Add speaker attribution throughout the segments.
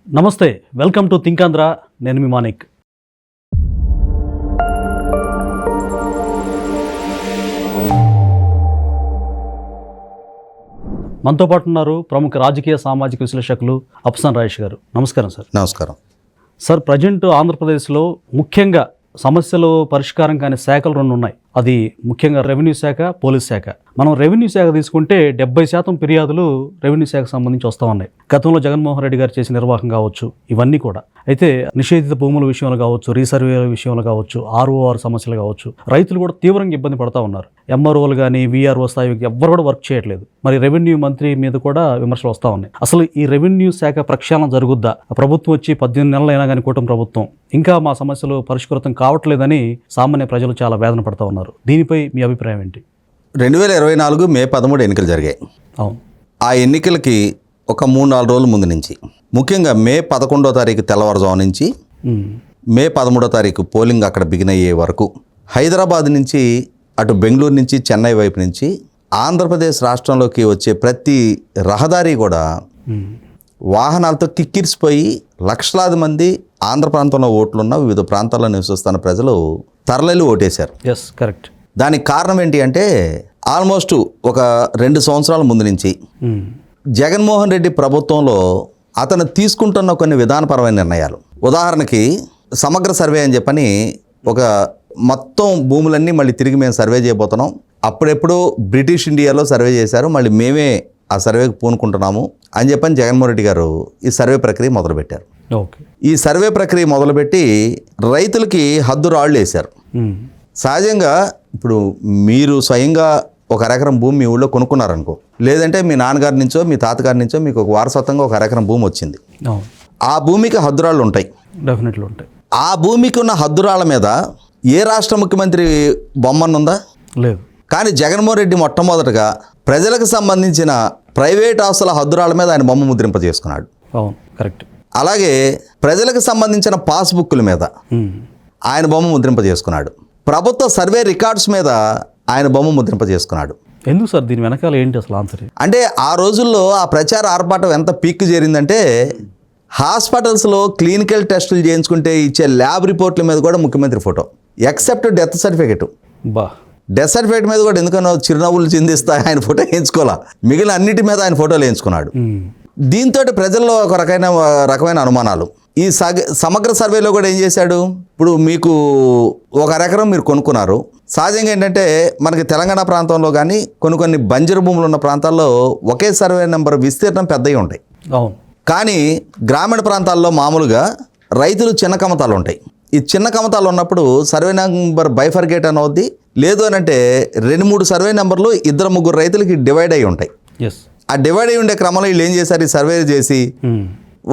Speaker 1: నమస్తే, welcome to think Andhra. నేను మీ మానిక్. మనతో పాటు ఉన్నారు ప్రముఖ రాజకీయ సామాజిక విశ్లేషకులు అఫ్సాన్ రాయేష్ గారు. నమస్కారం సార్.
Speaker 2: నమస్కారం
Speaker 1: సార్, ప్రజెంట్ ఆంధ్రప్రదేశ్లో ముఖ్యంగా సమస్యలు పరిష్కారం కాని శాఖలు రెండు ఉన్నాయి. అది ముఖ్యంగా రెవెన్యూ శాఖ, పోలీస్ శాఖ. మనం రెవెన్యూ శాఖ తీసుకుంటే 70% ఫిర్యాదులు రెవెన్యూ శాఖకు సంబంధించి వస్తూ ఉన్నాయి. గతంలో జగన్మోహన్ రెడ్డి గారు చేసిన నిర్వాహకం కావచ్చు, ఇవన్నీ కూడా. అయితే నిషేధిత భూముల విషయంలో కావచ్చు, రీసర్వేల విషయంలో కావచ్చు, ఆర్ఓఆర్ సమస్యలు కావచ్చు, రైతులు కూడా తీవ్రంగా ఇబ్బంది పడతా ఉన్నారు. ఎంఆర్ఓలు కానీ వీఆర్ఓ స్థాయికి ఎవ్వరు కూడా వర్క్ చేయట్లేదు. మరి రెవెన్యూ మంత్రి మీద కూడా విమర్శలు వస్తూ ఉన్నాయి. అసలు ఈ రెవెన్యూ శాఖ ప్రక్షాళన జరుగుద్దా? ప్రభుత్వం వచ్చి 18 నెలలు అయినా కానీ కూటమి ప్రభుత్వం ఇంకా మా సమస్యలు పరిష్కృతం కావట్లేదని సామాన్య ప్రజలు చాలా వేదన పడతా ఉన్నారు. దీనిపై మీ అభిప్రాయం ఏంటి?
Speaker 2: 2024 మే 13 ఎన్నికలు జరిగాయి.
Speaker 1: అవును.
Speaker 2: ఆ ఎన్నికలకి ఒక 3-4 రోజుల ముందు నుంచి, ముఖ్యంగా మే 11వ తారీఖు తెల్లవారుజాము నుంచి మే 13వ తారీఖు పోలింగ్ అక్కడ బిగిన్ అయ్యే వరకు హైదరాబాద్ నుంచి, అటు బెంగళూరు నుంచి, చెన్నై వైపు నుంచి ఆంధ్రప్రదేశ్ రాష్ట్రంలోకి వచ్చే ప్రతి రహదారి కూడా వాహనాలతో కిక్కిరిసిపోయి లక్షలాది మంది ఆంధ్ర ప్రాంతంలో ఓట్లున్న వివిధ ప్రాంతాల్లో నివసిస్తున్న ప్రజలు తరలిల్లి ఓటేశారు.
Speaker 1: Yes, correct.
Speaker 2: దానికి కారణం ఏంటి అంటే, ఆల్మోస్ట్ ఒక 2 సంవత్సరాల ముందు నుంచి జగన్మోహన్ రెడ్డి ప్రభుత్వంలో అతను తీసుకుంటున్న కొన్ని విధానపరమైన నిర్ణయాలు. ఉదాహరణకి సమగ్ర సర్వే అని చెప్పని ఒక మొత్తం భూములన్నీ మళ్ళీ తిరిగి మేము సర్వే చేయబోతున్నాం. అప్పుడెప్పుడు బ్రిటిష్ ఇండియాలో సర్వే చేశారు, మళ్ళీ మేమే ఆ సర్వేకి పూనుకుంటున్నాము అని చెప్పని జగన్మోహన్ రెడ్డి గారు ఈ సర్వే ప్రక్రియ మొదలుపెట్టారు. ఈ సర్వే ప్రక్రియ మొదలుపెట్టి రైతులకి హద్దు రాళ్ళు వేశారు. సహజంగా ఇప్పుడు మీరు స్వయంగా ఒక అరెకరం భూమి మీ ఊళ్ళో కొనుక్కున్నారనుకో, లేదంటే మీ నాన్నగారి నుంచో మీ తాతగారి నుంచో మీకు ఒక వారసత్వంగా ఒక అరెకరం భూమి వచ్చింది. ఆ భూమికి హద్దురాళ్ళు ఉంటాయి,
Speaker 1: డెఫినెట్లీ ఉంటాయి.
Speaker 2: ఆ భూమికి ఉన్న హద్దురాళ్ళ మీద ఏ రాష్ట్ర ముఖ్యమంత్రి బొమ్మనుందా?
Speaker 1: లేదు.
Speaker 2: కానీ జగన్మోహన్ రెడ్డి మొట్టమొదటగా ప్రజలకు సంబంధించిన ప్రైవేట్ ఆస్తుల హద్దురాళ్ళ మీద ఆయన బొమ్మ ముద్రింపజేసుకున్నాడు.
Speaker 1: అవును, కరెక్ట్.
Speaker 2: అలాగే ప్రజలకు సంబంధించిన పాస్బుక్ల మీద ఆయన బొమ్మ ముద్రింపజేసుకున్నాడు. ప్రభుత్వ సర్వే రికార్డ్స్ మీద ఆయన బొమ్మ ముద్రింపజేసుకున్నాడు.
Speaker 1: ఎందుకు సార్? దీని వెనకాల ఏంటి అసలు ఆన్సర్?
Speaker 2: అంటే ఆ రోజుల్లో ఆ ప్రచార ఆర్భాటం ఎంత పీక్ చేరిందంటే, హాస్పిటల్స్లో క్లినికల్ టెస్టులు చేయించుకుంటే ఇచ్చే ల్యాబ్ రిపోర్ట్ల మీద కూడా ముఖ్యమంత్రి photo, except death certificate. Death certificate మీద కూడా ఎందుకనో చిరునవ్వులు చిందిస్తా ఆయన ఫోటో వేయించుకోవాలా, మిగిలిన అన్నిటి మీద ఆయన ఫోటోలు వేయించుకున్నాడు. దీంతో ప్రజల్లో ఒక రకమైన అనుమానాలు. ఈ సమగ్ర సర్వేలో కూడా ఏం చేశాడు, ఇప్పుడు మీకు ఒక ఎకరం మీరు కొనుక్కున్నారు. సహజంగా ఏంటంటే మనకి తెలంగాణ ప్రాంతంలో కానీ కొన్ని బంజరు భూములు ఉన్న ప్రాంతాల్లో ఒకే సర్వే నెంబర్ విస్తీర్ణం పెద్దవి ఉంటాయి.
Speaker 1: అవును.
Speaker 2: కానీ గ్రామీణ ప్రాంతాల్లో మామూలుగా రైతులు చిన్న కమతాలు ఉంటాయి. ఈ చిన్న కమతాలు ఉన్నప్పుడు సర్వే నెంబర్ బైఫర్గేట్ అని అవుద్ది, లేదు అని అంటే 2-3 సర్వే నెంబర్లు 2-3 రైతులకి డివైడ్ అయి ఉంటాయి. ఆ డివైడ్ అయి ఉండే క్రమంలో వీళ్ళు ఏం చేశారు, ఈ సర్వే చేసి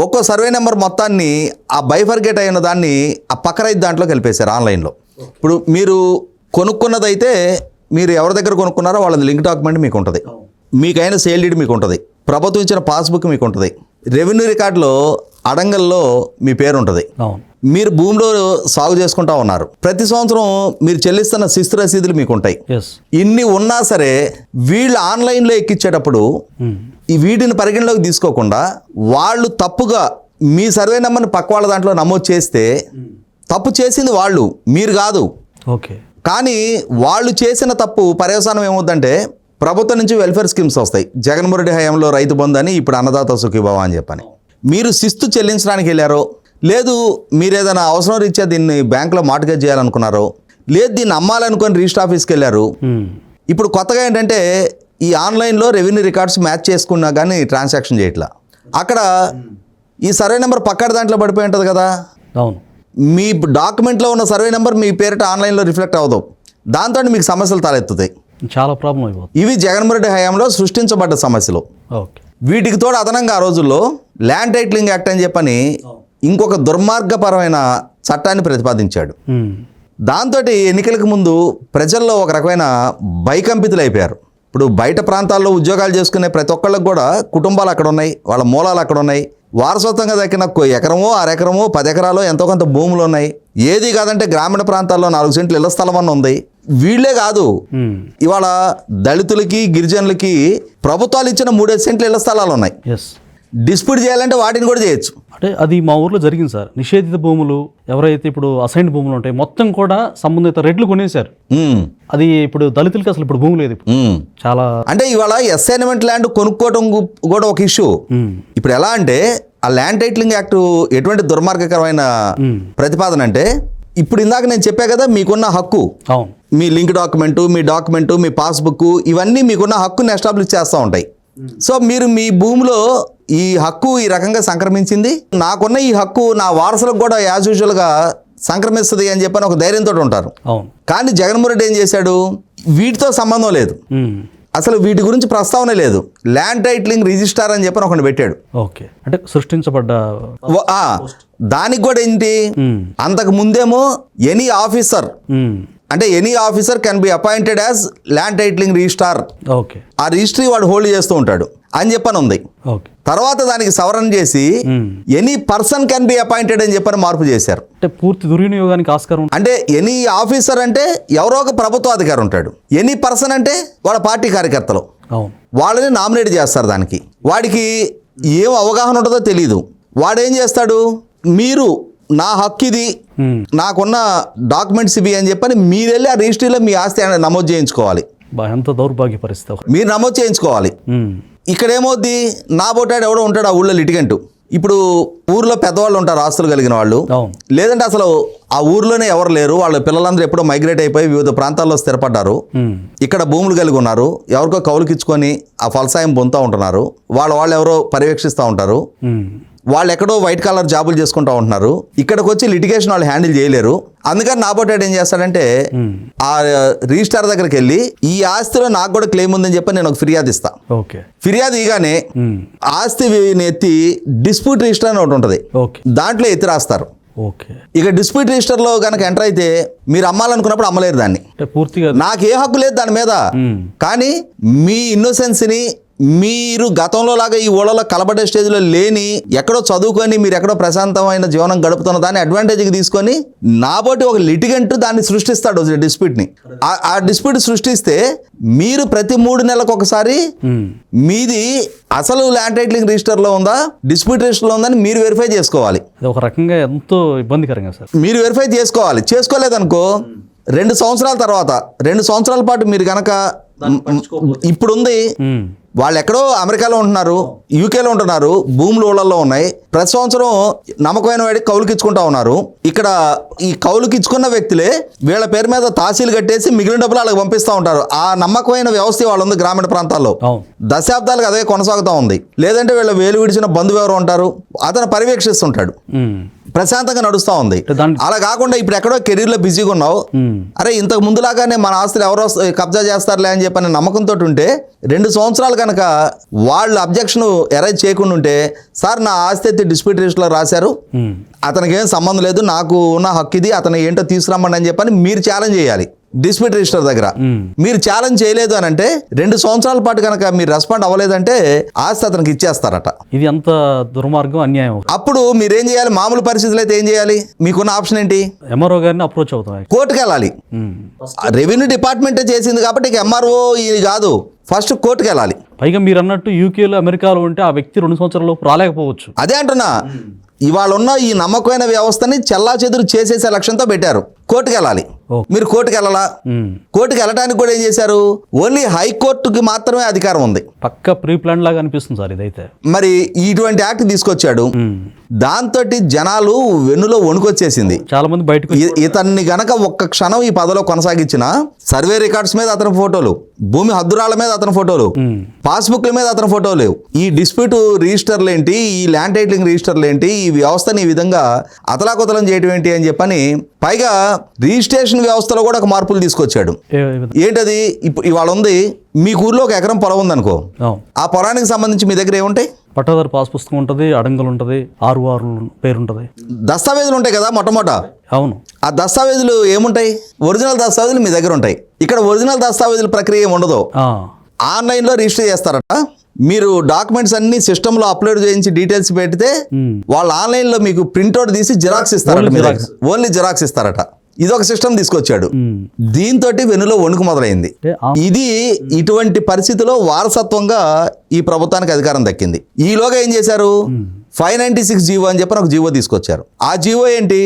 Speaker 2: ఒక్కో సర్వే నెంబర్ మొత్తాన్ని ఆ బైఫర్గేట్ అయిన దాన్ని ఆ పక్క రైతు దాంట్లో కలిపేశారు ఆన్లైన్లో. ఇప్పుడు మీరు కొనుక్కున్నదైతే మీరు ఎవరి దగ్గర కొనుక్కున్నారో వాళ్ళది లింక్ డాక్యుమెంట్ మీకు ఉంటుంది, మీకైన సేల్ డీడ్ మీకు ఉంటుంది, ప్రభుత్వం ఇచ్చిన పాస్బుక్ మీకు ఉంటుంది, రెవెన్యూ రికార్డులో అడంగల్లో మీ పేరు ఉంటుంది. మీరు భూమిలో సాగు చేసుకుంటా ఉన్నారు, ప్రతి సంవత్సరం మీరు చెల్లిస్తున్న శిస్తు రసీదులు మీకు ఉంటాయి. ఇన్ని ఉన్నా సరే వీళ్ళు ఆన్లైన్లో ఎక్కించేటప్పుడు ఈ వీటిని పరిగణలోకి తీసుకోకుండా వాళ్ళు తప్పుగా మీ సర్వే నెంబర్ని పక్క వాళ్ళ దాంట్లో నమోదు చేస్తే తప్పు చేసింది వాళ్ళు, మీరు కాదు.
Speaker 1: ఓకే.
Speaker 2: కానీ వాళ్ళు చేసిన తప్పు పర్యవసానం ఏమవుద్దంటే, ప్రభుత్వం నుంచి వెల్ఫేర్ స్కీమ్స్ వస్తాయి. జగన్మోహన్ రెడ్డి హయాంలో రైతు బంధు అని, ఇప్పుడు అన్నదాత సుఖీభవ అని చెప్పని. మీరు శిస్తు చెల్లించడానికి వెళ్ళారో, లేదు మీరు ఏదైనా అవసరం రీత్యా దీన్ని బ్యాంకులో మార్ట్గేజ్ చేయాలనుకున్నారో, లేదు దీన్ని అమ్మాలనుకొని రిజిస్టర్ ఆఫీస్కి వెళ్ళారు. ఇప్పుడు కొత్తగా ఏంటంటే ఈ ఆన్లైన్లో రెవెన్యూ రికార్డ్స్ మ్యాచ్ చేసుకున్నా కానీ ట్రాన్సాక్షన్ చేయట్లా. అక్కడ ఈ సర్వే నెంబర్ పక్కడ దాంట్లో పడిపోయి ఉంటుంది కదా.
Speaker 1: అవును.
Speaker 2: మీ డాక్యుమెంట్లో ఉన్న సర్వే నెంబర్ మీ పేరిట ఆన్లైన్లో రిఫ్లెక్ట్ అవ్వదు, దాంతో మీకు సమస్యలు తలెత్తుతాయి.
Speaker 1: చాలా ప్రాబ్లం అయిపోతుంది.
Speaker 2: ఇవి జగన్మోహన్ రెడ్డి హయాంలో సృష్టించబడ్డ సమస్యలు. వీటికి తోడు అదనంగా ఆ రోజుల్లో ల్యాండ్ టైటిలింగ్ యాక్ట్ అని చెప్పని ఇంకొక దుర్మార్గపరమైన చట్టాన్ని ప్రతిపాదించాడు. దాంతో ఎన్నికలకు ముందు ప్రజల్లో ఒక రకమైన భయకంపితులు అయిపోయారు. ఇప్పుడు బయట ప్రాంతాల్లో ఉద్యోగాలు చేసుకునే ప్రతి ఒక్కళ్ళకి కూడా కుటుంబాలు అక్కడ ఉన్నాయి, వాళ్ళ మూలాలు అక్కడ ఉన్నాయి, వారసత్వంగా దక్కిన ఎకరమో 1/2 ఎకరమో 10 ఎకరాలో ఎంతో కొంత భూములు ఉన్నాయి. ఏది కాదంటే గ్రామీణ ప్రాంతాల్లో 4 సెంట్లు ఇళ్ల స్థలం అన్న ఉంది. వీళ్లే కాదు, ఇవాళ దళితులకి గిరిజనులకి ప్రభుత్వాలు ఇచ్చిన 3-5 సెంట్లు ఇళ్ల స్థలాలు ఉన్నాయి. డిస్ప్యూట్ చేయాలంటే వాటిని కూడా చేయొచ్చు.
Speaker 1: అంటే అది మా ఊర్లో జరిగింది సార్. నిషేధిత భూములు ఎవరైతే ఇప్పుడు అసైన్డ్ భూములు ఉంటాయి మొత్తం కూడా సంబంధిత రెడ్లు కొనేశారు. అది ఇప్పుడు దళితులకి అసలు ఇప్పుడు భూమి లేదు. చాలా
Speaker 2: అంటే ఇవాళ అసైన్మెంట్ ల్యాండ్ కొనుక్కోవడం కూడా ఒక ఇష్యూ. ఇప్పుడు ఎలా అంటే ఆ ల్యాండ్ టైటిలింగ్ యాక్ట్ ఎటువంటి దుర్మార్గకరమైన ప్రతిపాదన అంటే, ఇప్పుడు ఇందాక నేను చెప్పా కదా, మీకున్న హక్కు,
Speaker 1: అవును,
Speaker 2: మీ లింక్ డాక్యుమెంటు, మీ డాక్యుమెంటు, మీ పాస్బుక్, ఇవన్నీ మీకున్న హక్కుని ఎస్టాబ్లిష్ చేస్తూ ఉంటాయి. సో మీరు మీ భూమిలో ఈ హక్కు ఈ రకంగా సంక్రమించింది, నాకున్న ఈ హక్కు నా వారసులకు కూడా యాజ్ యూజువల్గా సంక్రమిస్తుంది అని చెప్పని ఒక ధైర్యంతో ఉంటారు.
Speaker 1: అవును.
Speaker 2: కానీ జగన్మోహన్ రెడ్డి ఏం చేశాడు, వీటితో సంబంధం లేదు, అసలు వీటి గురించి ప్రస్తావన లేదు, ల్యాండ్ టైటిలింగ్ రిజిస్టార్ అని చెప్పని ఒకటి పెట్టాడు.
Speaker 1: ఓకే, అంటే సృష్టించబడ్డ
Speaker 2: దానికి కూడా ఏంటి, అంతకు ముందేమో ఎనీ ఆఫీసర్ అంటే any officer can be appointed as land titling registrar.
Speaker 1: Okay,
Speaker 2: ఆ రిజిస్ట్రీ వాడు హోల్డ్ చేస్తూ ఉంటాడు అని చెప్పని ఉంది.
Speaker 1: ఓకే,
Speaker 2: తర్వాత దానికి సవరణ చేసి any person can be appointed అని చెప్పని మార్పు చేశారు.
Speaker 1: అంటే పూర్తి దుర్వినియోగానికి ఆస్కారం.
Speaker 2: అంటే ఎనీ ఆఫీసర్ అంటే ఎవరో ఒక ప్రభుత్వ అధికారి ఉంటాడు, ఎనీ పర్సన్ అంటే వాళ్ళ పార్టీ కార్యకర్తలు,
Speaker 1: అవును,
Speaker 2: వాళ్ళని నామినేట్ చేస్తారు. దానికి వాడికి ఏం అవగాహన ఉంటుందో తెలీదు. వాడేం చేస్తాడు, మీరు నా హక్కు ఇది, నాకున్న డాక్యుమెంట్స్ ఇవి అని చెప్పని మీరు వెళ్ళి ఆ రిజిస్ట్రీలో మీ ఆస్తి నమోదు చేయించుకోవాలి.
Speaker 1: ఎంత దౌర్భాగ్య పరిస్థితి.
Speaker 2: మీరు నమోదు చేయించుకోవాలి. ఇక్కడ ఏమవుద్ది, నా బోటాడు ఎవడో ఉంటాడు ఆ ఊళ్ళో లిటిగెంట్. ఇప్పుడు ఊర్లో పెద్దవాళ్ళు ఉంటారు, ఆస్తులు కలిగిన వాళ్ళు, లేదంటే అసలు ఆ ఊర్లోనే ఎవరు లేరు, వాళ్ళ పిల్లలందరూ ఎప్పుడో మైగ్రేట్ అయిపోయి వివిధ ప్రాంతాల్లో స్థిరపడ్డారు, ఇక్కడ భూములు కలిగి ఉన్నారు, ఎవరికో కౌలుకిచ్చుకొని ఆ ఫలసాయం పొందుతూ ఉంటున్నారు, వాళ్ళు ఎవరో పర్యవేక్షిస్తూ ఉంటారు, వాళ్ళు ఎక్కడో వైట్ కాలర్ జాబులు చేసుకుంటూ ఉంటున్నారు, ఇక్కడికి వచ్చి లిటిగేషన్ వాళ్ళు హ్యాండిల్ చేయలేరు. అందుకని నా బోటాడు ఏం చేస్తాడంటే ఆ రిజిస్టార్ దగ్గరికి వెళ్ళి ఈ ఆస్తిలో నాకు కూడా క్లెయిమ్ ఉందని చెప్పి నేను ఒక ఫిర్యాదు ఇస్తా. ఫిర్యాదు ఇగానే ఆస్తి ఎత్తి డిస్ప్యూట్ రిజిస్టర్ అని ఒకటి ఉంటుంది, దాంట్లో ఎత్తి రాస్తారు. ఇక డిస్ప్యూట్ రిజిస్టర్ లో కనుక ఎంటర్ అయితే మీరు అమ్మాలనుకున్నప్పుడు అమ్మలేరు దాన్ని. పూర్తిగా నాకు ఏ హక్కు లేదు దాని మీద. కానీ మీ ఇన్నోసెన్స్ ని, మీరు గతంలో లాగా ఈ ఊళ్ళలో కలబడే స్టేజ్లో లేని, ఎక్కడో చదువుకొని మీరు ఎక్కడో ప్రశాంతమైన జీవనం గడుపుతున్న దాన్ని అడ్వాంటేజ్కి తీసుకొని నాబోటి ఒక లిటిగెంట్ దాన్ని సృష్టిస్తాడు డిస్ప్యూట్ని. ఆ డిస్ప్యూట్ సృష్టిస్తే మీరు ప్రతి 3 నెలలకు ఒకసారి మీది అసలు ల్యాండ్ టైటిలింగ్ రిజిస్టర్లో ఉందా, డిస్ప్యూట్ రిజిస్టర్లో ఉందని మీరు వెరిఫై చేసుకోవాలి.
Speaker 1: ఒక రకంగా ఎంతో ఇబ్బందికరంగా సార్.
Speaker 2: మీరు వెరిఫై చేసుకోవాలి. చేసుకోలేదనుకో 2 సంవత్సరాల తర్వాత, 2 సంవత్సరాల పాటు మీరు కనుక ఇప్పుడుంది, వాళ్ళు ఎక్కడో అమెరికాలో ఉంటున్నారు, యూకేలో ఉంటున్నారు, భూములు ఊళ్ళల్లో ఉన్నాయి, ప్రతి సంవత్సరం నమ్మకమైన వాడికి కౌలుకిచ్చుకుంటా ఉన్నారు. ఇక్కడ ఈ కౌలుకిచ్చుకున్న వ్యక్తులే వీళ్ళ పేరు మీద తహసీలు కట్టేసి మిగిలిన డబ్బులు వాళ్ళకి పంపిస్తూ ఉంటారు. ఆ నమ్మకమైన వ్యవస్థ వాళ్ళు ఉంది గ్రామీణ ప్రాంతాల్లో, దశాబ్దాలకు అదే కొనసాగుతూ ఉంది. లేదంటే వీళ్ళ వేలు విడిచిన బంధువు ఎవరు ఉంటారు, అతను పర్యవేక్షిస్తుంటాడు, ప్రశాంతంగా నడుస్తూ ఉంది. అలా కాకుండా ఇప్పుడు ఎక్కడో కెరీర్లో బిజీగా ఉన్నావు, అరే ఇంతకు ముందులాగానే మన ఆస్తులు ఎవరో కబ్జా చేస్తారులే అని చెప్పని నమ్మకంతో ఉంటే 2 సంవత్సరాలు కనుక వాళ్ళు అబ్జెక్షన్ ఎరైజ్ చేయకుండా ఉంటే, సార్ నా ఆస్తి అయితే డిస్ప్యూట్ రిజిస్టర్లో రాశారు, అతనికి ఏం సంబంధం లేదు, నాకు ఉన్న హక్కు ఇది, అతను ఏంటో తీసుకురమ్మండి అని చెప్పని మీరు ఛాలెంజ్ చేయాలి డిస్ప్యూట్ రిజిస్టర్ దగ్గర. మీరు ఛాలెంజ్ చేయలేదు అని అంటే 2 సంవత్సరాల పాటు కనుక మీరు రెస్పాండ్ అవ్వలేదంటే ఆస్తి అతనికి ఇచ్చేస్తారట.
Speaker 1: ఇది అంత దుర్మార్గం, అన్యాయం.
Speaker 2: అప్పుడు మీరేం చేయాలి, మామూలు పరిస్థితులు అయితే ఏం చేయాలి, మీకున్న ఆప్షన్ ఏంటి,
Speaker 1: ఎంఆర్ఓ గారిని అప్రోచ్ అవుతాం,
Speaker 2: కోర్టుకు వెళ్ళాలి. రెవెన్యూ డిపార్ట్మెంటే చేసింది కాబట్టి ఇక ఎంఆర్ఓ ఇది కాదు, ఫస్ట్ కోర్టుకు వెళ్ళాలి.
Speaker 1: పైగా మీరు అన్నట్టు యూకేలో అమెరికాలో ఉంటే ఆ వ్యక్తి 2 సంవత్సరాలు రాలేకపోవచ్చు.
Speaker 2: అదే అంటున్నా, ఇవాళ ఉన్న ఈ నమ్మకమైన వ్యవస్థని చెల్లాచెదురు చేసేసే లక్ష్యంతో పెట్టారు. కోర్టుకు వెళ్ళాలి. మీరు కోర్టుకు వెళ్ళాలా, కోర్టుకు వెళ్ళడానికి కూడా ఏం చేశారు, ఓన్లీ హైకోర్టుకి మాత్రమే అధికారం ఉంది.
Speaker 1: పక్క ప్రీ ప్లాన్ లాగా అనిపిస్తుంది సార్ ఇదైతే.
Speaker 2: మరి ఇటువంటి యాక్ట్ తీసుకొచ్చాడు, దాంతో జనాలు వెన్నులో వణుకొచ్చేసింది.
Speaker 1: చాలా మంది బయటకు
Speaker 2: ఇతన్ని గనక ఒక్క క్షణం ఈ పదవిలో కొనసాగించిన సర్వే రికార్డ్స్ మీద అతని ఫోటోలు, భూమి హద్దురాల మీద అతని ఫోటోలు, పాస్బుక్ల మీద అతని ఫోటోలు లేవు, ఈ డిస్ప్యూట్ రిజిస్టర్లు ఏంటి, ఈ ల్యాండ్ టైటిలింగ్ రిజిస్టర్లు ఏంటి, ఈ వ్యవస్థని ఈ విధంగా అతలాకుతలం చేయడం ఏంటి అని చెప్పని పైగా రిజిస్ట్రేషన్ వ్యవస్థలో కూడా ఒక మార్పులు తీసుకొచ్చాడు. ఏంటది, ఇప్పుడు ఇవాళ ఉంది, మీ ఊర్లో ఒక ఎకరం పొలం ఉందనుకో, ఆ పొలానికి సంబంధించి మీ దగ్గర ఏముంటాయి,
Speaker 1: పట్టాదారు పాస్ పుస్తకం ఉంటుంది, అడంగలు ఉంటుంది, ఆరు పేరు ఉంటుంది,
Speaker 2: దస్తావేజులు ఉంటాయి కదా మొట్టమొదట.
Speaker 1: అవును, ఆ
Speaker 2: దస్తావేజులు ఏముంటాయి, ఒరిజినల్ దస్తావేజులు మీ దగ్గర ఉంటాయి. ఇక్కడ ఒరిజినల్ దస్తావేజుల ప్రక్రియ ఏమి ఉండదు, ఆన్లైన్లో రిజిస్టర్ చేస్తారట. మీరు డాక్యుమెంట్స్ అన్ని సిస్టంలో అప్లోడ్ చేయించి డీటెయిల్స్ పెడితే వాళ్ళు ఆన్లైన్లో మీకు ప్రింట్అవుట్ తీసి జిరాక్స్ ఇస్తారట, ఓన్లీ జిరాక్స్ ఇస్తారట. ఇదొక సిస్టమ్ తీసుకొచ్చాడు. దీంతో వెనులో వణుకు మొదలైంది. ఇది ఇటువంటి పరిస్థితిలో వారసత్వంగా ఈ ప్రభుత్వానికి అధికారం దక్కింది. ఈలోగా ఏం చేశారు, 596 జీవో అని చెప్పని ఒక జీవో తీసుకొచ్చారు. ఆ జీవో ఏంటి,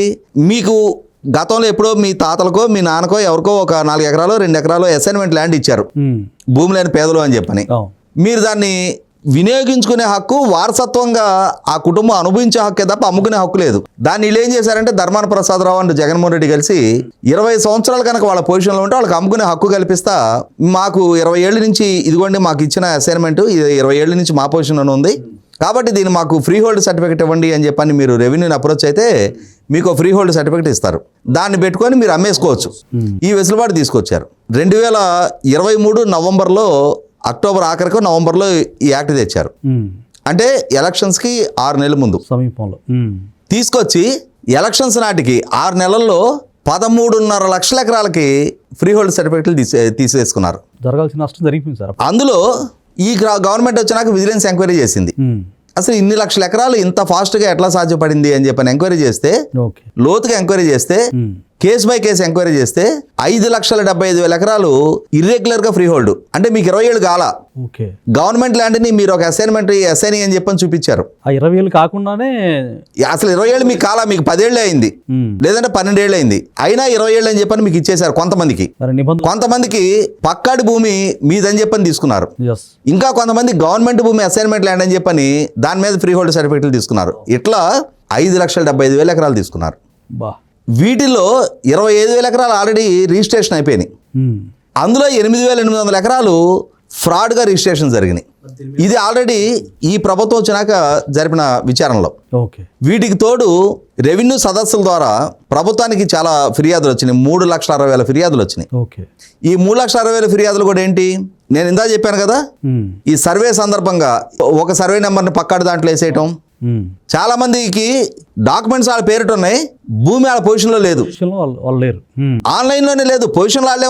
Speaker 2: మీకు గతంలో ఎప్పుడో మీ తాతలకో మీ నాన్నకో ఎవరికో ఒక 4 ఎకరాలు 2 ఎకరాలు అసైన్మెంట్ ల్యాండ్ ఇచ్చారు, భూమి లేని పేదలు అని చెప్పని. మీరు దాన్ని వినియోగించుకునే హక్కు వారసత్వంగా ఆ కుటుంబం అనుభవించే హక్కే తప్ప అమ్ముకునే హక్కు లేదు. దాన్ని వీళ్ళు ఏం చేశారంటే ధర్మాన ప్రసాదరావు అండ్ జగన్మోహన్ రెడ్డి కలిసి 20 సంవత్సరాలు కనుక వాళ్ళ పొజిషన్లో ఉంటే వాళ్ళకి అమ్ముకునే హక్కు కల్పిస్తా, మాకు 20 ఏళ్ళ నుంచి ఇదిగోండి మాకు ఇచ్చిన అసైన్మెంట్ 20 ఏళ్ళ నుంచి మా పొజిషన్లో ఉంది కాబట్టి దీన్ని మాకు ఫ్రీ హోల్డ్ సర్టిఫికేట్ ఇవ్వండి అని చెప్పని మీరు రెవెన్యూని అప్రోచ్ అయితే మీకు ఫ్రీ హోల్డ్ సర్టిఫికేట్ ఇస్తారు. దాన్ని పెట్టుకొని మీరు అమ్మేసుకోవచ్చు. ఈ వెసులుబాటు తీసుకొచ్చారు. 2023 నవంబర్లో, అక్టోబర్ ఆఖరికో నవంబర్లో ఈ యాక్ట్ తెచ్చారు. అంటే ఎలక్షన్స్కి 6 నెలల ముందు
Speaker 1: సమీపంలో
Speaker 2: తీసుకొచ్చి ఎలక్షన్స్ నాటికి 6 నెలల్లో 13.5 లక్షల ఎకరాలకి ఫ్రీ హోల్డ్ సర్టిఫికేట్లు తీసేసుకున్నారు.
Speaker 1: జరగాల్సిన నష్టం జరిగిపోయింది సార్.
Speaker 2: అందులో ఈ గవర్నమెంట్ వచ్చినాక విజిలెన్స్ ఎంక్వైరీ చేసింది. అసలు ఇన్ని లక్షల ఎకరాలు ఇంత ఫాస్ట్గా ఎట్లా సాధ్యపడింది అని చెప్పని ఎంక్వైరీ చేస్తే, లోతుగా ఎంక్వైరీ చేస్తే, కేసు బై కేసు ఎంక్వైరీ చేస్తే 5,75,000 ఎకరాలు ఇర్రెగ్యులర్గా ఫ్రీ హోల్డ్. అంటే మీకు 20 ఏళ్ళు కాల గవర్నమెంట్ ల్యాండ్ని మీరు ఒక అసైన్మెంట్ అసైన్ అని చెప్పని చూపించారు.
Speaker 1: ఆ 20 ఏళ్ళు కాకుండానే
Speaker 2: అసలు 20 ఏళ్ళు మీకు కాల, మీకు 10 ఏళ్ళే అయింది, లేదంటే 12 ఏళ్ళు అయింది, అయినా 20 ఏళ్ళు అని చెప్పని మీకు ఇచ్చేశారు. కొంతమందికి పక్కాడి భూమి మీదని చెప్పని తీసుకున్నారు. ఇంకా కొంతమంది గవర్నమెంట్ భూమి అసైన్మెంట్ ల్యాండ్ అని చెప్పని దాని మీద ఫ్రీ హోల్డ్ సర్టిఫికేట్లు తీసుకున్నారు. ఇట్లా 5,75,000 ఎకరాలు తీసుకున్నారు. వీటిల్లో 25,000 ఎకరాలు ఆల్రెడీ రిజిస్ట్రేషన్ అయిపోయినాయి. అందులో 8,800 ఎకరాలు ఫ్రాడ్గా రిజిస్ట్రేషన్ జరిగినాయి. ఇది ఆల్రెడీ ఈ ప్రభుత్వం వచ్చినాక జరిపిన విచారణలో. వీటికి తోడు రెవెన్యూ సదస్సుల ద్వారా ప్రభుత్వానికి చాలా ఫిర్యాదులు వచ్చినాయి. 3,60,000 ఫిర్యాదులు వచ్చినాయి. ఈ 3,60,000 ఫిర్యాదులు కూడా ఏంటి, నేను ఇందా చెప్పాను కదా, ఈ సర్వే సందర్భంగా ఒక సర్వే నెంబర్ని పక్కాడు దాంట్లో వేసేయటం. చాలా మందికి డాక్యుమెంట్స్ వాళ్ళ పేరిట ఉన్నాయి, భూమి వాళ్ళ పొజిషన్లో లేదు, ఆన్లైన్లోనే లేదు, పొజిషన్లో వాళ్ళే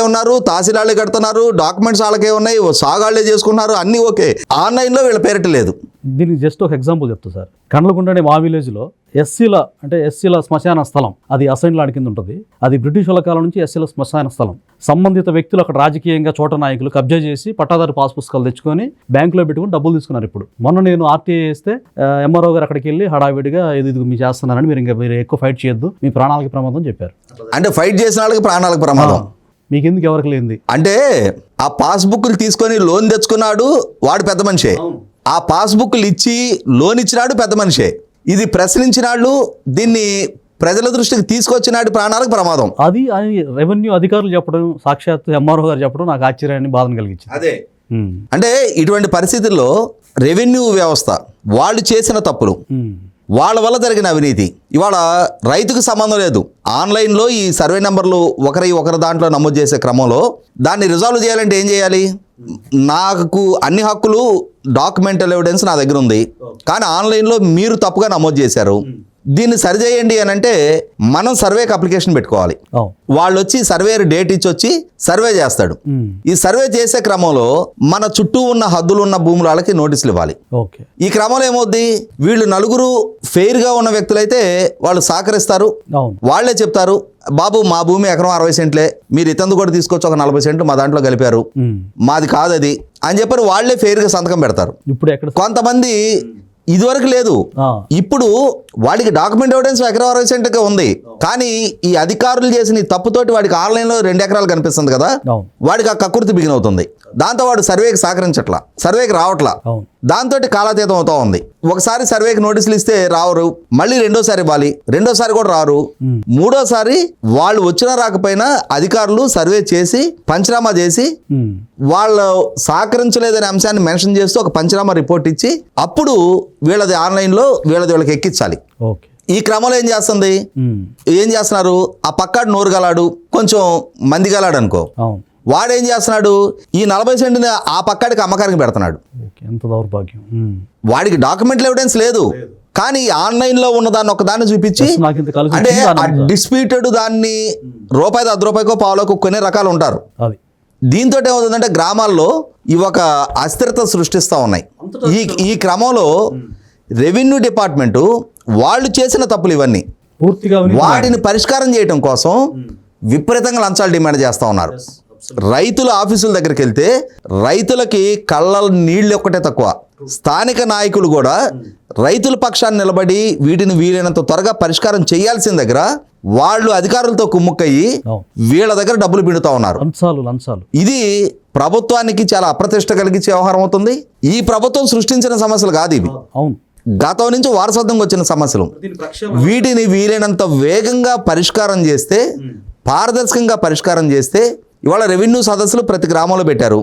Speaker 2: ఉన్నారు, తహసీల్దార్లే కడుతున్నారు, డాక్యుమెంట్స్ వాళ్ళకే ఉన్నాయి, సాగాళ్లే చేసుకున్నారు, అన్నీ ఓకే, ఆన్లైన్లో వీళ్ళ పేరిట లేదు.
Speaker 1: దీనికి జస్ట్ ఒక ఎగ్జాంపుల్ చెప్తా సార్. కండ్లకుంటనే మా విలేజ్లో ఎస్సీల శ్మశాన స్థలం, అది అసైన్ ల్యాండ్ కింద ఉంటుంది. అది బ్రిటిష్ వాళ్ళ కాలం నుంచి ఎస్సీల శ్మశాన స్థలం. సంబంధిత వ్యక్తులు అక్కడ రాజకీయంగా చోట నాయకులు కబ్జా చేసి పట్టాదారు పాస్ పుస్తకాలు తెచ్చుకొని బ్యాంకులో పెట్టుకుని డబ్బులు తీసుకున్నారు. ఇప్పుడు మొన్న నేను ఆర్టీఐ వేస్తే ఎంఆర్ఓ గారు అక్కడికి వెళ్ళి హడావిడిగా ఇది మీరు చేస్తున్నారని, మీరు ఎక్కువ ఫైట్ చేయొద్దు, మీ ప్రాణాలకి ప్రమాదం చెప్పారు.
Speaker 2: అంటే ఫైట్ చేసిన వాళ్ళకి ప్రాణాలకు ప్రమాదం,
Speaker 1: మీకెందుకు ఎవరికి లేనిది.
Speaker 2: అంటే ఆ పాస్బుక్లు తీసుకొని లోన్ తెచ్చుకున్నాడు వాడు పెద్ద మనిషే, ఆ పాస్బుక్లు ఇచ్చి లోన్ ఇచ్చినాడు పెద్ద మనిషే, ఇది ప్రశ్నించినాడు, దీన్ని ప్రజల దృష్టికి తీసుకొచ్చినాడు ప్రాణాలకు ప్రమాదం.
Speaker 1: అది రెవెన్యూ అధికారులు చెప్పడం, సాక్షాత్ ఎంఆర్ఓ గారు చెప్పడం నాకు ఆశ్చర్యాన్ని బాధను కలిగించింది.
Speaker 2: అదే అంటే ఇటువంటి పరిస్థితుల్లో రెవెన్యూ వ్యవస్థ వాళ్ళు చేసిన తప్పులు, వాళ్ళ వల్ల జరిగిన అవినీతి, ఇవాళ రైతుకు సంబంధం లేదు. ఆన్లైన్లో ఈ సర్వే నెంబర్లు ఒకరి దాంట్లో నమోదు చేసే క్రమంలో దాన్ని రిజాల్వ్ చేయాలంటే ఏం చేయాలి, నాకు అన్ని హక్కులు డాక్యుమెంటల్ ఎవిడెన్స్ నా దగ్గర ఉంది, కానీ ఆన్లైన్లో మీరు తప్పుగా నమోదు చేశారు, దీన్ని సరిచేయండి అని అంటే మనం సర్వేకి అప్లికేషన్ పెట్టుకోవాలి. వాళ్ళు వచ్చి సర్వేర్ డేట్ ఇచ్చి వచ్చి సర్వే చేస్తాడు. ఈ సర్వే చేసే క్రమంలో మన చుట్టూ ఉన్న హద్దులు ఉన్న భూముల వాళ్ళకి నోటీసులు ఇవ్వాలి. ఈ క్రమంలో ఏమవుద్ది, వీళ్ళు నలుగురు ఫెయిర్ గా ఉన్న వ్యక్తులైతే వాళ్ళు సహకరిస్తారు, వాళ్లే చెప్తారు, బాబు మా భూమి ఎకరం 60 సెంట్లే, మీరు ఇతందు కూడా తీసుకొచ్చి ఒక 40 సెంట్లు మా దాంట్లో కలిపారు, మాది కాదది అని చెప్పి వాళ్లే ఫెయిర్ గా సంతకం పెడతారు. కొంతమంది ఇదివరకు లేదు, ఇప్పుడు వాడికి డాక్యుమెంట్ ఎవిడెన్స్ ఎకరం 60 సెంట్గా ఉంది, కానీ ఈ అధికారులు చేసిన ఈ తప్పుతోటి వాడికి ఆన్లైన్లో 2 ఎకరాలు కనిపిస్తుంది కదా, వాడికి ఆ కక్కుర్తి బిగినవుతుంది. దాంతో వాడు సర్వేకి సహకరించట్లా, సర్వేకి రావట్లా, దాంతో కాలాతీతం అవుతా ఉంది. ఒకసారి సర్వేకి నోటీసులు ఇస్తే రావరు, మళ్ళీ రెండోసారి ఇవ్వాలి, రెండోసారి కూడా రారు, మూడోసారి వాళ్ళు వచ్చినా రాకపోయినా అధికారులు సర్వే చేసి పంచనామా చేసి వాళ్ళు సహకరించలేదనే అంశాన్ని మెన్షన్ చేస్తూ ఒక పంచనామా రిపోర్ట్ ఇచ్చి అప్పుడు వీళ్ళది ఆన్లైన్లో వీళ్ళకి ఎక్కించాలి. ఈ క్రమంలో ఏం చేస్తున్నారు, ఆ పక్కాడు నోరు గలాడు, కొంచెం మంది గలాడు అనుకో, వాడేం చేస్తున్నాడు, ఈ 40 సెంట్ని ఆ పక్కాడికి అమ్మకానికి పెడుతున్నాడు.
Speaker 1: ఎంత దౌర్భాగ్యం.
Speaker 2: వాడికి డాక్యుమెంటల్ ఎవిడెన్స్ లేదు, కానీ ఆన్లైన్లో ఉన్న దాన్ని ఒకదాన్ని చూపించి, అంటే ఆ డిస్ప్యూటెడ్ దాన్ని రూపాయి 10 రూపాయకో పావులకు కొనే రకాలు ఉంటారు. దీంతో ఏమవుతుందంటే గ్రామాల్లో ఇవి ఒక అస్థిరత సృష్టిస్తూ ఉన్నాయి. ఈ క్రమంలో రెవెన్యూ డిపార్ట్మెంటు వాళ్ళు చేసిన తప్పులు ఇవన్నీ వాటిని పరిష్కారం చేయడం కోసం విపరీతంగా లంచాలు డిమాండ్ చేస్తూ ఉన్నారు. రైతుల ఆఫీసుల దగ్గరికి వెళ్తే రైతులకి కళ్ళ నీళ్ళు ఒక్కటే తక్కువ, స్థానిక నాయకులు కూడా రైతుల పక్షాన్ని నిలబడి వీటిని వీలైనంత త్వరగా పరిష్కారం చేయాల్సిన దగ్గర వాళ్ళు అధికారులతో కుమ్ముక్కయ్యి వీళ్ళ దగ్గర డబ్బులు పిండుతా ఉన్నారు.
Speaker 1: లంచాలు
Speaker 2: ఇది ప్రభుత్వానికి చాలా అప్రతిష్ట కలిగించే వ్యవహారం అవుతుంది. ఈ ప్రభుత్వం సృష్టించిన సమస్యలు కాదు ఇవి.
Speaker 1: అవును,
Speaker 2: గతం నుంచి వారసత్వంగా వచ్చిన సమస్యలు. వీటిని వీలైనంత వేగంగా పరిష్కారం చేస్తే, పారదర్శకంగా పరిష్కారం చేస్తే, ఇవాళ రెవెన్యూ సదస్సులు ప్రతి గ్రామంలో పెట్టారు.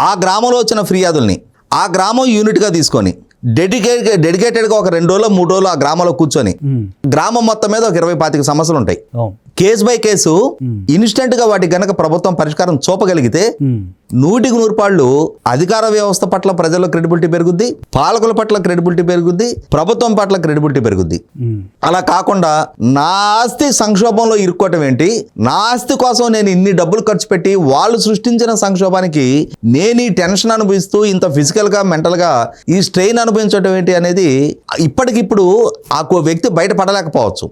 Speaker 2: ఆ గ్రామంలో వచ్చిన ఫిర్యాదుల్ని ఆ గ్రామం యూనిట్గా తీసుకొని డెడికేటెడ్గా ఒక 2 రోజులు 3 రోజులు ఆ గ్రామంలో కూర్చొని గ్రామం మొత్తం మీద ఒక 20-25 సమస్యలు ఉంటాయి. కేసు బై కేసు ఇన్స్టెంట్గా వాటికి గనక ప్రభుత్వం పరిష్కారం చూపగలిగితే 100% అధికార వ్యవస్థ పట్ల ప్రజల క్రెడిబిలిటీ పెరుగుద్ది, పాలకుల పట్ల క్రెడిబిలిటీ పెరుగుద్ది, ప్రభుత్వం పట్ల క్రెడిబిలిటీ పెరుగుద్ది. అలా కాకుండా నా ఆస్తి సంక్షోభంలో ఇరుక్కోవటం ఏంటి, నా ఆస్తి కోసం నేను ఇన్ని డబ్బులు ఖర్చు పెట్టి వాళ్ళు సృష్టించిన సంక్షోభానికి నేను ఈ టెన్షన్ అనుభవిస్తూ ఇంత ఫిజికల్గా మెంటల్గా ఈ స్ట్రెయిన్ అనుభవించడం ఏంటి అనేది ఇప్పటికిప్పుడు ఆ వ్యక్తి బయటపడలేకపోవచ్చు.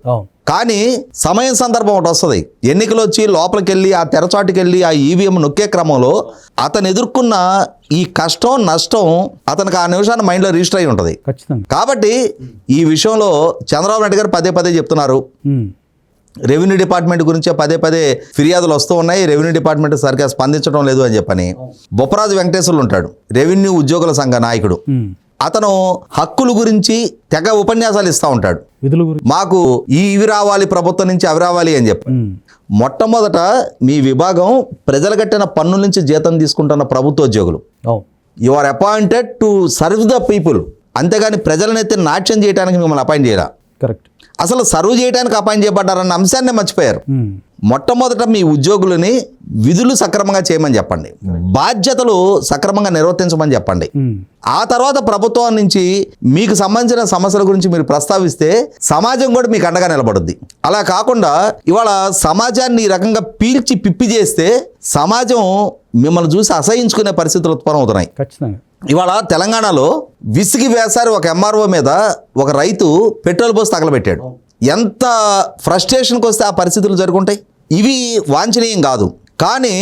Speaker 2: కానీ సమయం సందర్భం ఒకటి వస్తుంది. ఎన్నికలు వచ్చి లోపలికి వెళ్ళి ఆ తెరచాటుకి వెళ్ళి ఆ ఈవీఎం నొక్కే క్రమంలో అతను ఎదుర్కొన్న ఈ కష్టం నష్టం అతనికి ఆ నిమిషాన్ని మైండ్లో రిజిస్టర్ అయి ఉంటుంది. కాబట్టి ఈ విషయంలో చంద్రబాబు నాయుడు గారు పదే చెప్తున్నారు. రెవెన్యూ డిపార్ట్మెంట్ గురించి పదే ఫిర్యాదులు వస్తూ ఉన్నాయి, రెవెన్యూ డిపార్ట్మెంట్ సరిగ్గా స్పందించడం లేదు అని చెప్పని. బొప్పరాజు వెంకటేశ్వర్లు ఉంటాడు, రెవెన్యూ ఉద్యోగుల సంఘ నాయకుడు. అతను హక్కుల గురించి తెగ ఉపన్యాసాలు ఇస్తూ ఉంటాడు. మాకు ఇవి రావాలి ప్రభుత్వం నుంచి, అవి రావాలి అని చెప్పి. మొట్టమొదట మీ విభాగం ప్రజలు కట్టిన పన్ను నుంచి జీతం తీసుకుంటున్న ప్రభుత్వోద్యోగులు. You are appointed to serve the people, అంతేగాని ప్రజలనైతే నాట్యం చేయడానికి మిమ్మల్ని అపాయింట్ చేయరా.
Speaker 1: కరెక్ట్.
Speaker 2: అసలు సర్వ్ చేయడానికి అపాయింట్ చేయబడ్డారన్న అంశాన్ని మర్చిపోయారు. మొట్టమొదట మీ ఉద్యోగులని విధులు సక్రమంగా చేయమని చెప్పండి, బాధ్యతలు సక్రమంగా నిర్వర్తించమని చెప్పండి. ఆ తర్వాత ప్రభుత్వం నుంచి మీకు సంబంధించిన సమస్యల గురించి మీరు ప్రస్తావిస్తే సమాజం కూడా మీకు అండగా నిలబడుద్ది. అలా కాకుండా ఇవాళ సమాజాన్ని ఈ రకంగా పీల్చి పిప్పి చేస్తే సమాజం మిమ్మల్ని చూసి అసహించుకునే పరిస్థితులు ఉత్పన్నం అవుతున్నాయి. ఇవాళ తెలంగాణలో విసిగి వేసారి ఒక ఎంఆర్ఓ మీద ఒక రైతు పెట్రోల్ పోసి తగలబెట్టాడు. ఎంత ఫ్రస్ట్రేషన్కి వస్తే ఆ పరిస్థితులు జరుగుంటాయి. ఇవి వాంఛనీయం కాదు. కానీ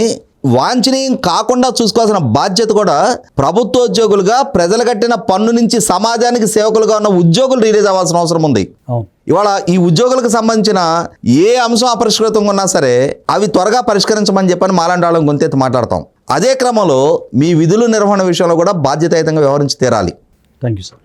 Speaker 2: వాంఛనీయం కాకుండా చూసుకోవాల్సిన బాధ్యత కూడా ప్రభుత్వోద్యోగులుగా ప్రజలు కట్టిన పన్ను నుంచి సమాజానికి సేవకులుగా ఉన్న ఉద్యోగులు రిలీజ్ అవ్వాల్సిన అవసరం ఉంది. ఇవాళ ఈ ఉద్యోగులకు సంబంధించిన ఏ అంశం అపరిష్కృతంగా ఉన్నా సరే అవి త్వరగా పరిష్కరించమని చెప్పని మాలాంటి వాళ్ళని గొంతెత్తి మాట్లాడతాం. అదే క్రమంలో మీ విధుల నిర్వహణ విషయంలో కూడా బాధ్యతాయుతంగా వ్యవహరించి తీరాలి.
Speaker 1: Thank you sir.